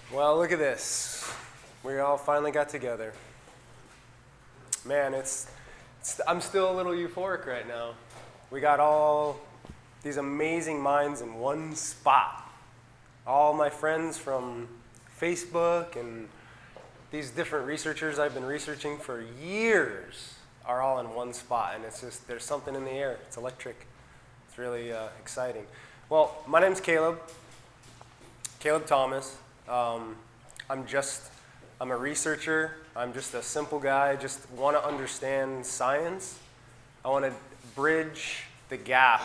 Well, look at this. We all finally got together. Man, I'm still a little euphoric right now. We got all these amazing minds in one spot. All my friends from Facebook and these different researchers I've been researching for years are all in one spot, and it's just, there's something in the air. It's electric. It's really exciting. Well, my name's Caleb Thomas. I'm a researcher. I'm just a simple guy. I just want to understand science. I want to bridge the gap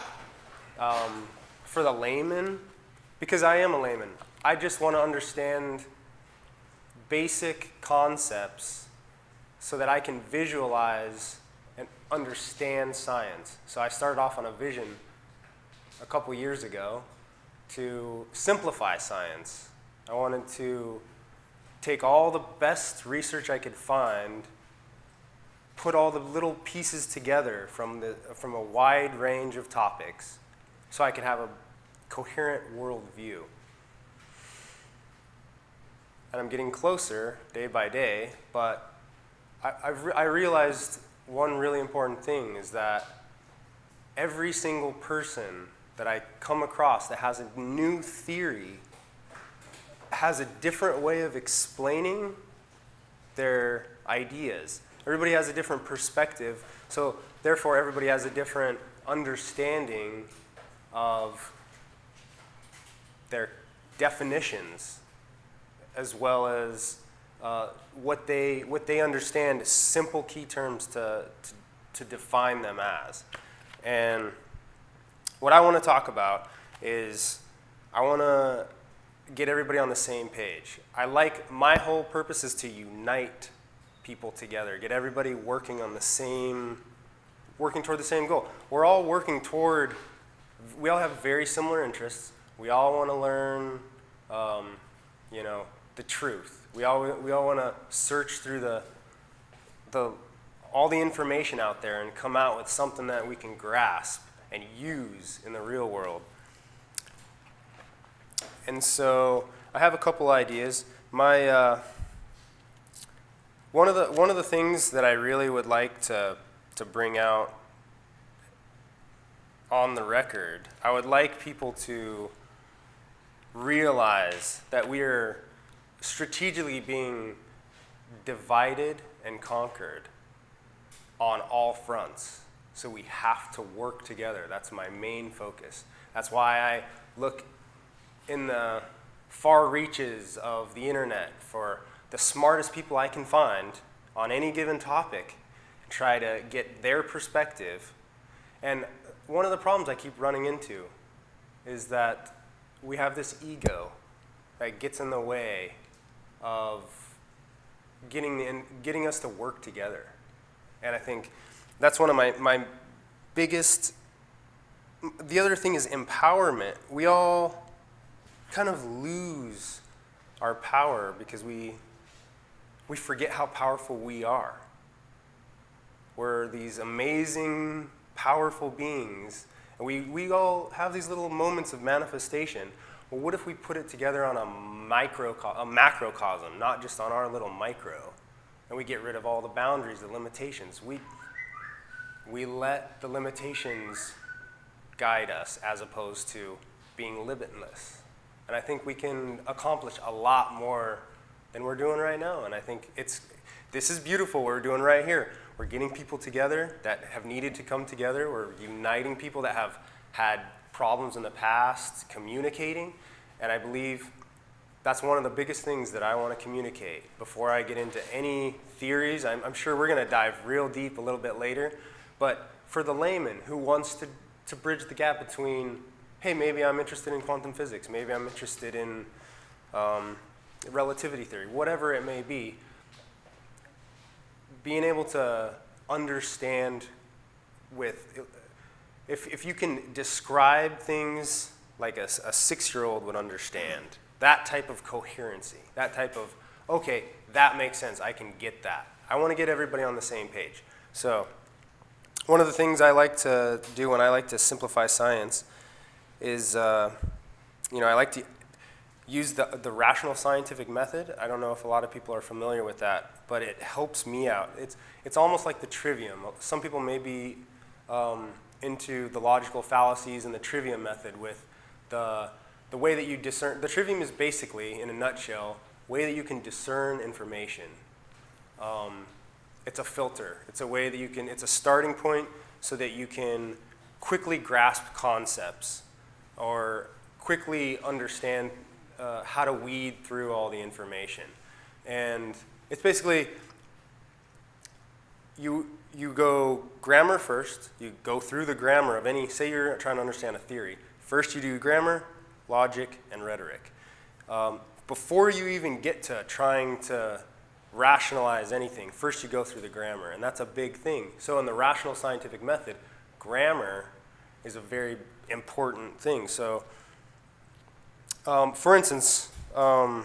for the layman, because I am a layman. I just want to understand basic concepts so that I can visualize and understand science. So I started off on a vision a couple years ago to simplify science. I wanted to take all the best research I could find, put all the little pieces together from a wide range of topics so I could have a coherent worldview. And I'm getting closer day by day, but I realized one really important thing is that every single person that I come across that has a new theory has a different way of explaining their ideas. Everybody has a different perspective, so therefore everybody has a different understanding of their definitions, as well as what they understand as simple key terms to define them as. And what I want to talk about is I want to get everybody on the same page. My whole purpose is to unite people together, get everybody working toward the same goal. We all have very similar interests. We all want to learn, the truth. We all want to search through all the information out there and come out with something that we can grasp and use in the real world. And so I have a couple ideas. One of the things that I really would like to bring out on the record, I would like people to realize that we are strategically being divided and conquered on all fronts. So we have to work together. That's my main focus. That's why I look in the far reaches of the internet for the smartest people I can find on any given topic, try to get their perspective. And one of the problems I keep running into is that we have this ego that gets in the way of getting us to work together. And I think that's one of my biggest. The other thing is empowerment. We all kind of lose our power because we forget how powerful we are. We're these amazing, powerful beings, and we all have these little moments of manifestation. Well, what if we put it together on a macrocosm, not just on our little micro, and we get rid of all the boundaries, the limitations? We let the limitations guide us as opposed to being limitless. And I think we can accomplish a lot more than we're doing right now. And I think this is beautiful what we're doing right here. We're getting people together that have needed to come together. We're uniting people that have had problems in the past, communicating. And I believe that's one of the biggest things that I want to communicate. Before I get into any theories, I'm sure we're going to dive real deep a little bit later. But for the layman who wants to bridge the gap between, hey, maybe I'm interested in quantum physics, maybe I'm interested in relativity theory, whatever it may be, being able to understand if you can describe things like a 6-year-old would understand, that type of coherency, that type of, okay, that makes sense, I can get that. I want to get everybody on the same page. So one of the things I like to do when I like to simplify science is, I like to use the rational scientific method. I don't know if a lot of people are familiar with that, but it helps me out. It's almost like the trivium. Some people may be into the logical fallacies and the trivium method with the way that you discern. The trivium is basically, in a nutshell, way that you can discern information. It's a filter. It's a way that you can, it's a starting point so that you can quickly grasp concepts or quickly understand how to weed through all the information. And it's basically, you go grammar first, you go through the grammar of any, say you're trying to understand a theory. First you do grammar, logic, and rhetoric. Before you even get to trying to rationalize anything, first you go through the grammar, and that's a big thing. So in the rational scientific method, grammar is a very important thing. So for instance, a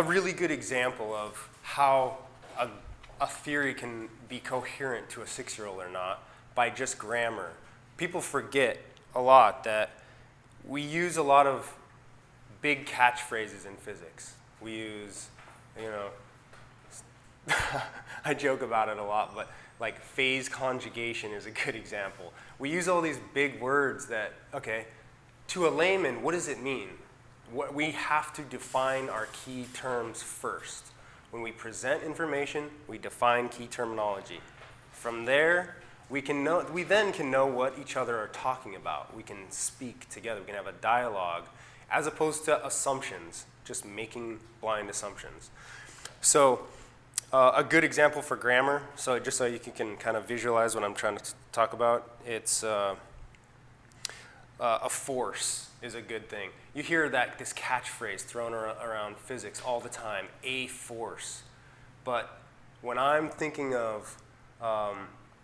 really good example of how a theory can be coherent to a 6-year-old or not by just grammar. People forget a lot that we use a lot of big catchphrases in physics. We use, I joke about it a lot, but like phase conjugation is a good example. We use all these big words that, okay, to a layman, what does it mean? We have to define our key terms first. When we present information, we define key terminology. From there, we then can know what each other are talking about. We can speak together. We can have a dialogue, as opposed to assumptions, just making blind assumptions. So a good example for grammar, so just so you can kind of visualize what I'm trying to talk about, it's a force is a good thing. You hear this catchphrase thrown around physics all the time, a force. But when I'm thinking of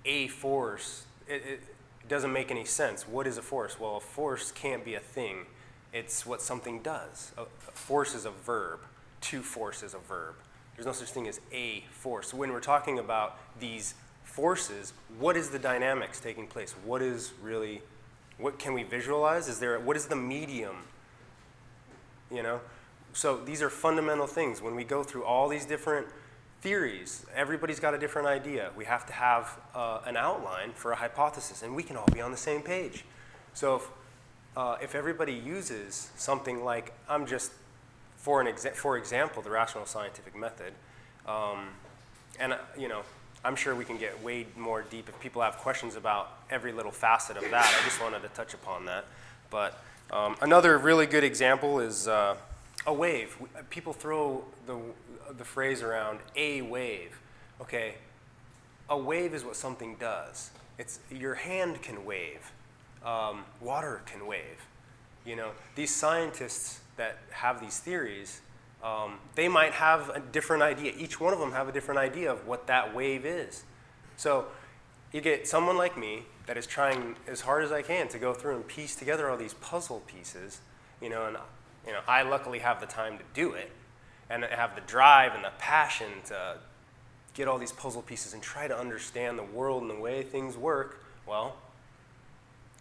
a force, it doesn't make any sense. What is a force? Well, a force can't be a thing. It's what something does. A force is a verb. To force is a verb. There's no such thing as a force. So when we're talking about these forces, what is the dynamics taking place? What can we visualize? What is the medium? So these are fundamental things. When we go through all these different theories, everybody's got a different idea. We have to have an outline for a hypothesis, and we can all be on the same page. So if everybody uses something like, for example, the rational scientific method, and I'm sure we can get way more deep if people have questions about every little facet of that. I just wanted to touch upon that. But another really good example is a wave. People throw the phrase around, a wave. Okay, a wave is what something does. Your hand can wave. Water can wave. These scientists that have these theories, they might have a different idea. Each one of them have a different idea of what that wave is. So you get someone like me that is trying as hard as I can to go through and piece together all these puzzle pieces, and I luckily have the time to do it, and I have the drive and the passion to get all these puzzle pieces and try to understand the world and the way things work. Well,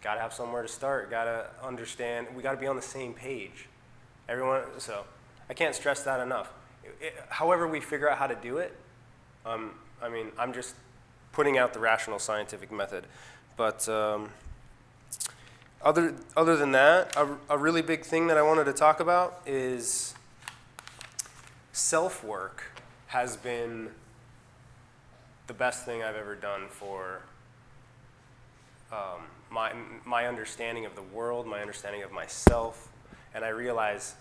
got to have somewhere to start. Got to understand. We got to be on the same page. So I can't stress that enough. However we figure out how to do it, I'm just putting out the rational scientific method. But other than that, a really big thing that I wanted to talk about is self-work has been the best thing I've ever done for my understanding of the world, my understanding of myself. And I realize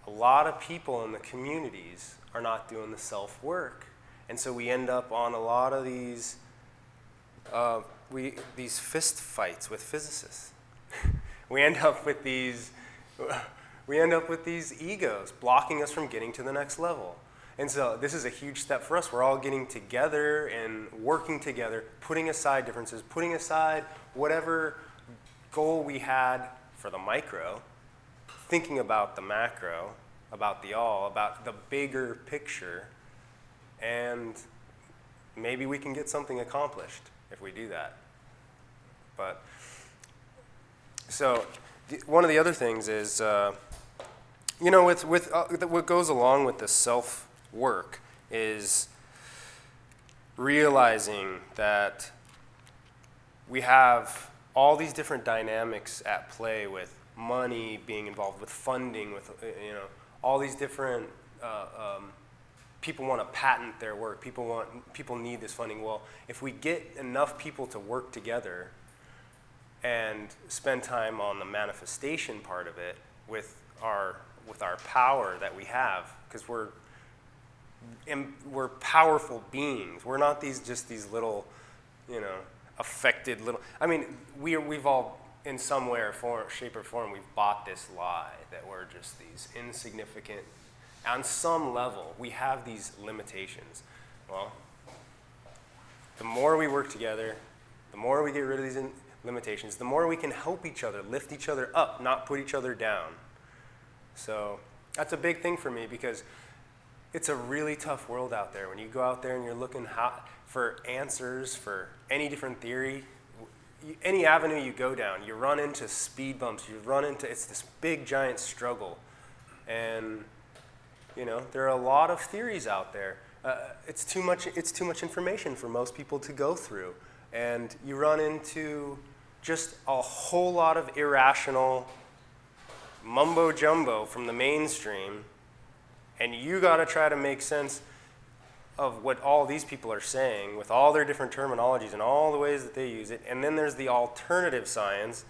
a lot of people in the communities are not doing the self-work. And so we end up on a lot of these fist fights with physicists. we end up with these egos blocking us from getting to the next level. And so this is a huge step for us. We're all getting together and working together, putting aside differences, putting aside whatever goal we had for the micro, thinking about the macro, about the all, about the bigger picture, and maybe we can get something accomplished if we do that. But So one of the other things is, what goes along with the self work is realizing that we have all these different dynamics at play with money being involved, with funding, with all these different people want to patent their work. People need this funding. Well, if we get enough people to work together and spend time on the manifestation part of it with our power that we have, because we're powerful beings. We're not these little, affected little. I mean, we've all in some way or form, shape or form, we've bought this lie that we're just these insignificant. On some level, we have these limitations. Well, the more we work together, the more we get rid of these limitations, the more we can help each other, lift each other up, not put each other down. So that's a big thing for me, because it's a really tough world out there. When you go out there and you're looking for answers for any different theory, any avenue you go down, you run into speed bumps. It's this big giant struggle. And there are a lot of theories out there. It's too much information for most people to go through. And you run into just a whole lot of irrational mumbo jumbo from the mainstream, and you got to try to make sense of what all these people are saying with all their different terminologies and all the ways that they use it. And then there's the alternative science,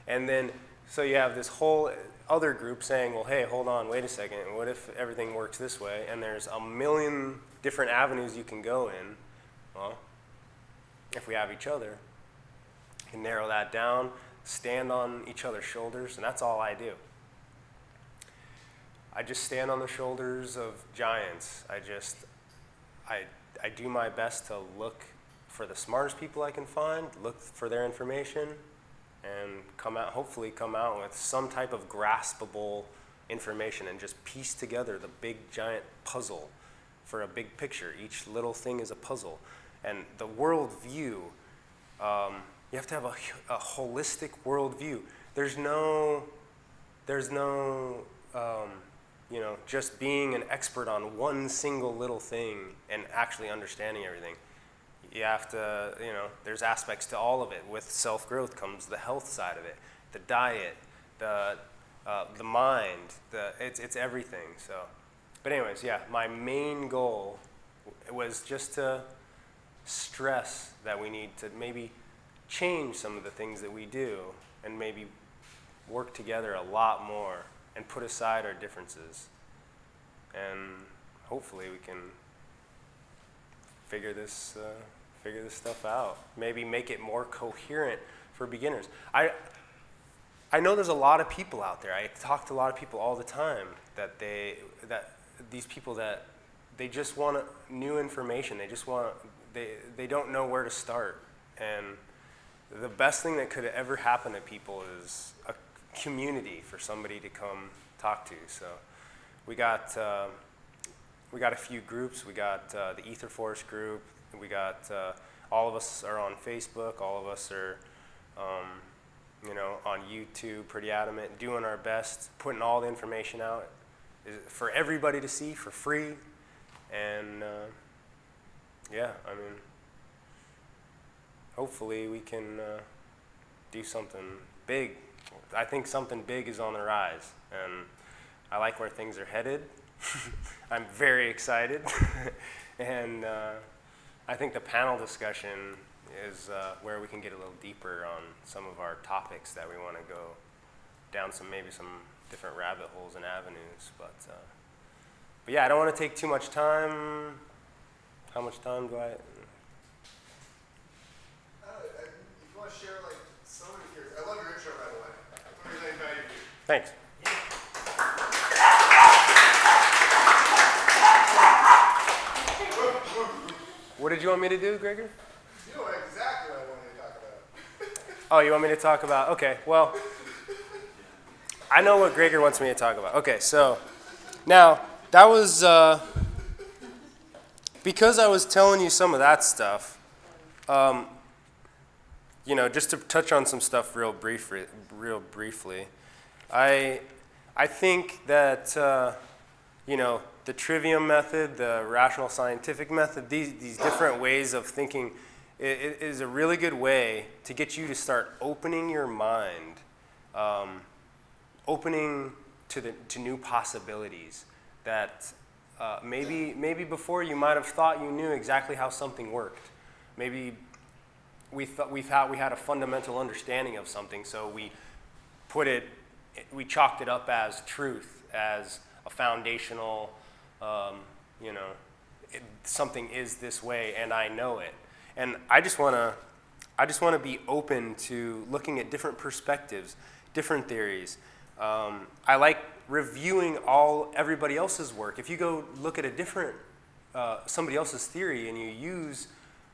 and then so you have this whole other group saying, well, hey, hold on, wait a second, what if everything works this way? And there's a million different avenues you can go in. Well, if we have each other, we can narrow that down, stand on each other's shoulders, and that's all I do. I just stand on the shoulders of giants. I do my best to look for the smartest people I can find, look for their information, and hopefully come out with some type of graspable information and just piece together the big giant puzzle for a big picture. Each little thing is a puzzle. And the world view, you have to have a holistic world view. There's no just being an expert on one single little thing and actually understanding everything. You have to, there's aspects to all of it. With self-growth comes the health side of it, the diet, the mind, it's everything. So, but anyways, yeah, my main goal was just to stress that we need to maybe change some of the things that we do and maybe work together a lot more and put aside our differences. And hopefully we can figure this stuff out. Maybe make it more coherent for beginners. I know there's a lot of people out there. I talk to a lot of people all the time that these people that they just want new information. They don't know where to start. And the best thing that could ever happen to people is a community for somebody to come talk to. So we got a few groups. We got the Ether Force group. We got all of us are on Facebook. All of us are on YouTube, pretty adamant, doing our best, putting all the information out for everybody to see for free. And hopefully we can do something big. I think something big is on the rise, and I like where things are headed. I'm very excited. And I think the panel discussion is where we can get a little deeper on some of our topics that we want to go down maybe some different rabbit holes and avenues. But yeah, I don't want to take too much time. How much time do I? If you want to share some of your, I love your intro, by the way. It's really value to you. Thanks. What did you want me to do, Gregor? You know exactly what I wanted to talk about. Oh, you want me to talk about? Okay, well, I know what Gregor wants me to talk about. Okay, so now that was because I was telling you some of that stuff. just to touch on some stuff real briefly, I think that the trivium method, the rational scientific method, these different ways of thinking, it is a really good way to get you to start opening your mind, opening to new possibilities that maybe before you might have thought you knew exactly how something worked. Maybe we had a fundamental understanding of something, so we chalked it up as truth, as a foundational, something is this way, and I know it. And I just want to be open to looking at different perspectives, different theories. I like reviewing everybody else's work. If you go look at somebody else's theory and you use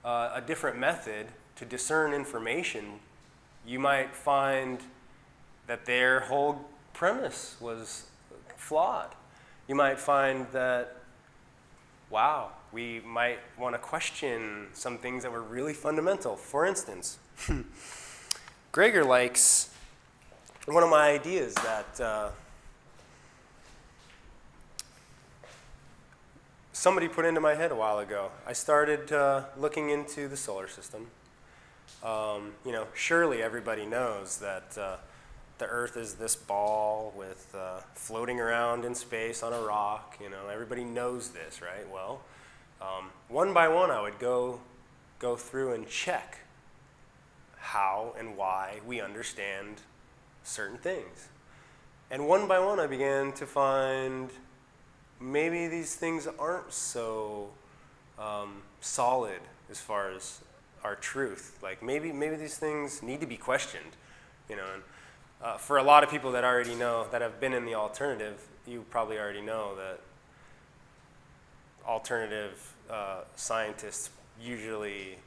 a different method to discern information, you might find that their whole premise was flawed. You might find that, wow, we might want to question some things that were really fundamental. For instance, Gregor likes one of my ideas that somebody put into my head a while ago. I started looking into the solar system. Surely everybody knows that the Earth is this ball with floating around in space on a rock. Everybody knows this, right? Well, one by one, I would go through and check how and why we understand certain things. And one by one, I began to find maybe these things aren't so solid as far as our truth. Like maybe these things need to be questioned, And for a lot of people that already know, that have been in the alternative, you probably already know that alternative scientists usually,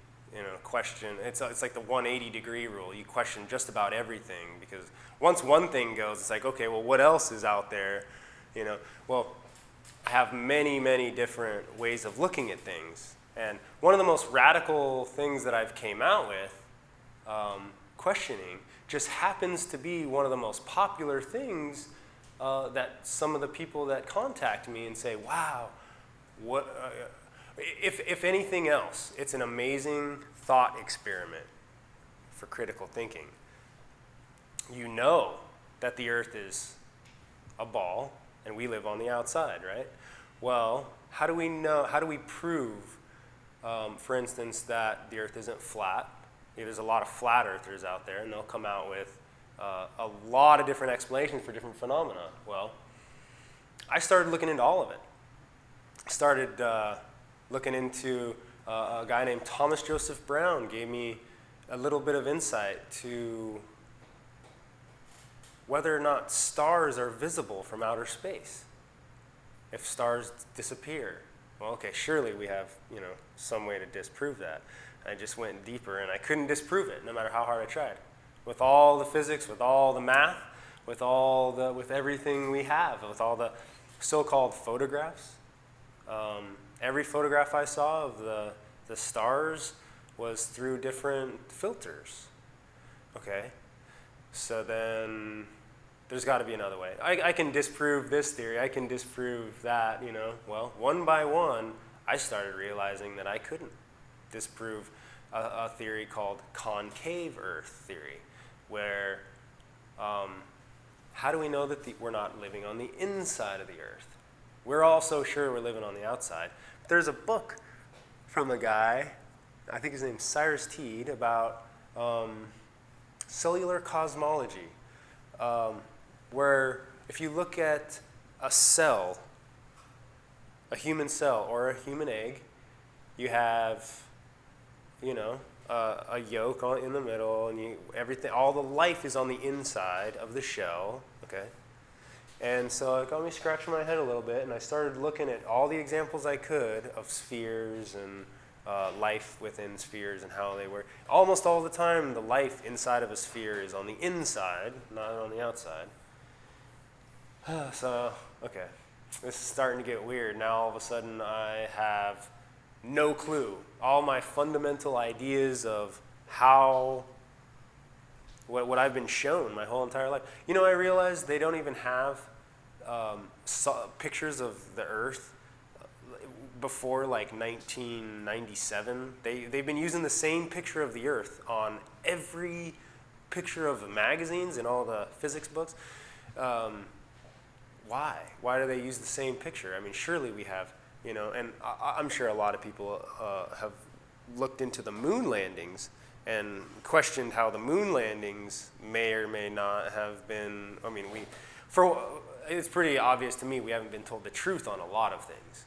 question. It's like the 180-degree rule. You question just about everything, because once one thing goes, it's like, okay, well, what else is out there? Well, I have many, many different ways of looking at things. And one of the most radical things that I've came out with, questioning, just happens to be one of the most popular things that some of the people that contact me and say, wow, what, if anything else, it's an amazing thought experiment for critical thinking. You know that the Earth is a ball and we live on the outside, right? Well, how do we prove, for instance, that the Earth isn't flat? There's a lot of flat earthers out there, and they'll come out with a lot of different explanations for different phenomena. Well, I started looking into all of it. I started looking into a guy named Thomas Joseph Brown gave me a little bit of insight to whether or not stars are visible from outer space. If stars disappear, well, okay, surely we have, some way to disprove that. I just went deeper, and I couldn't disprove it, no matter how hard I tried. With all the physics, with all the math, with everything we have, with all the so-called photographs. Every photograph I saw of the stars was through different filters. Okay, so then there's got to be another way. I can disprove this theory. I can disprove that. Well, one by one, I started realizing that I couldn't disprove a theory called concave Earth theory, where how do we know that we're not living on the inside of the Earth? We're all so sure we're living on the outside. But there's a book from a guy, I think his name's Cyrus Teed, about cellular cosmology, where if you look at a cell, a human cell or a human egg, you have a yolk in the middle, and all the life is on the inside of the shell, okay? And so it got me scratching my head a little bit, and I started looking at all the examples I could of spheres and life within spheres and how they work. Almost all the time, the life inside of a sphere is on the inside, not on the outside. So, okay, this is starting to get weird. Now all of a sudden I have no clue. All my fundamental ideas of how what I've been shown my whole entire life. You know, I realized they don't even have pictures of the Earth before like 1997. They've been using the same picture of the Earth on every picture of the magazines and all the physics books. Why? Why do they use the same picture? I mean, surely we have, you know, and I'm sure a lot of people have looked into the moon landings and questioned how the moon landings may or may not have been. I mean, it's pretty obvious to me we haven't been told the truth on a lot of things.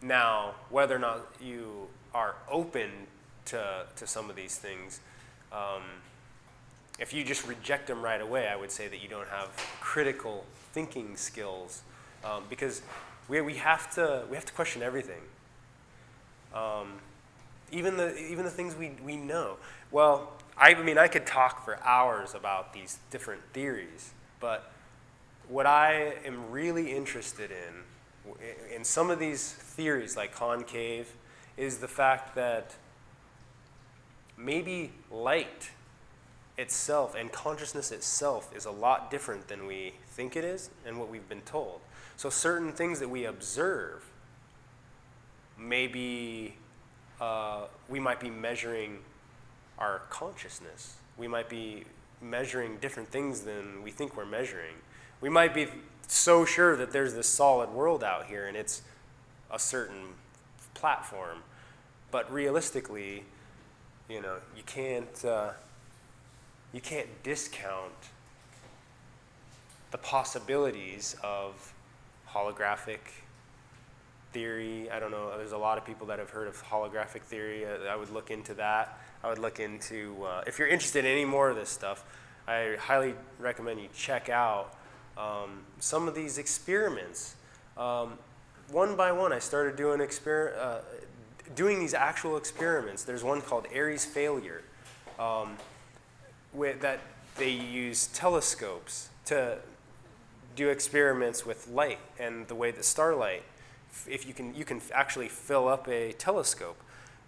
Now, whether or not you are open to some of these things, if you just reject them right away, I would say that you don't have critical thinking skills, because we have to question everything, even the things we know. Well, I mean, I could talk for hours about these different theories, but what I am really interested in some of these theories, like concave, is the fact that maybe light itself and consciousness itself is a lot different than we think it is and what we've been told. So certain things that we observe, maybe we might be measuring our consciousness. We might be measuring different things than we think we're measuring. We might be so sure that there's this solid world out here and it's a certain platform, but realistically, you know, you can't discount the possibilities of holographic theory. I don't know, there's a lot of people that have heard of holographic theory. I would look into that. I would look into, if you're interested in any more of this stuff, I highly recommend you check out some of these experiments. One by one, I started doing these actual experiments. There's one called Airy's failure, that they use telescopes to do experiments with light and the way that starlight. If you can actually fill up a telescope,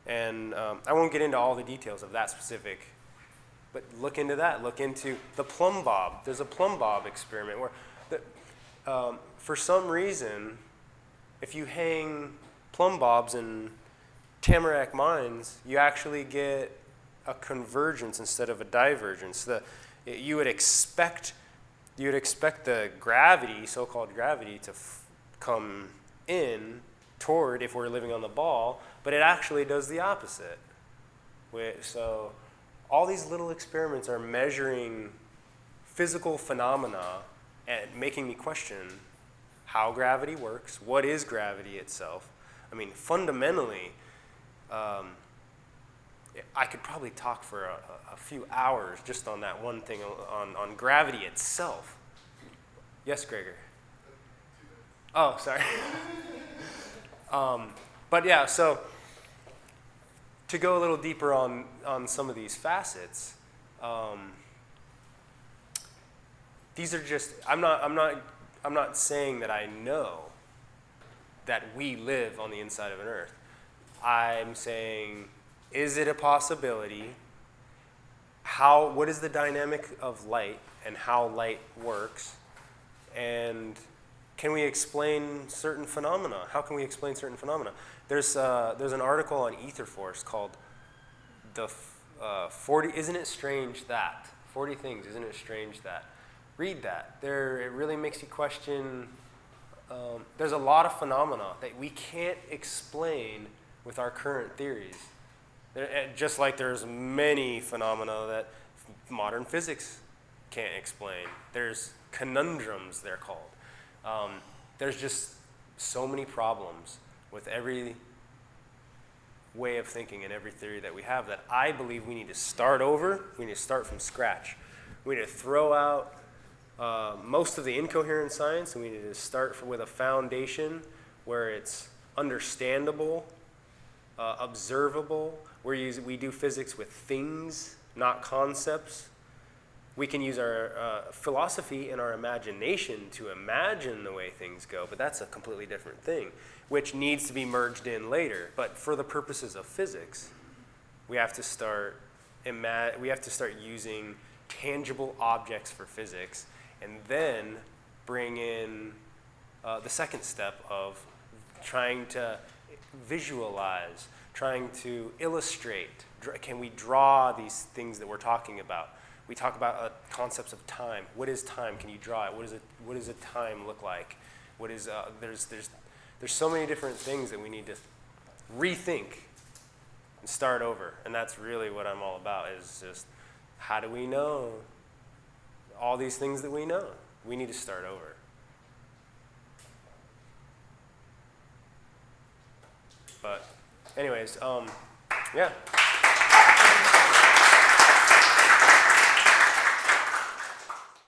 and I won't get into all the details of that specific. But look into that. Look into the plumb bob. There's a plumb bob experiment where, for some reason, if you hang plumb bobs in tamarack mines, you actually get a convergence instead of a divergence. You would expect the gravity, so-called gravity, to come in toward if we're living on the ball, but it actually does the opposite. So all these little experiments are measuring physical phenomena and making me question how gravity works, what is gravity itself. I mean, fundamentally, I could probably talk for a few hours just on that one thing, on gravity itself. Yes, Gregor? Oh, sorry. But yeah, so to go a little deeper on some of these facets, these are just, I'm not saying that I know that we live on the inside of an earth. I'm saying, is it a possibility? What is the dynamic of light and how light works? And can we explain certain phenomena? How can we explain certain phenomena? There's an article on Etherforce called the 40, Isn't It Strange That? 40 Things, Isn't It Strange That? Read that. It really makes you question. There's a lot of phenomena that we can't explain with our current theories. Just like there's many phenomena that modern physics can't explain. There's conundrums, they're called. There's just so many problems with every way of thinking and every theory that we have that I believe we need to start over. We need to start from scratch. We need to throw out most of the incoherent science, and we need to start with a foundation where it's understandable, observable. We do physics with things, not concepts. We can use our philosophy and our imagination to imagine the way things go, but that's a completely different thing, which needs to be merged in later. But for the purposes of physics, we have to start we have to start using tangible objects for physics, and then bring in the second step of trying to visualize, trying to illustrate. Can we draw these things that we're talking about? We talk about concepts of time. What is time? Can you draw it? What does a time look like? What is there's so many different things that we need to rethink and start over. And that's really what I'm all about, is just how do we know all these things that we know? We need to start over. But anyways, yeah.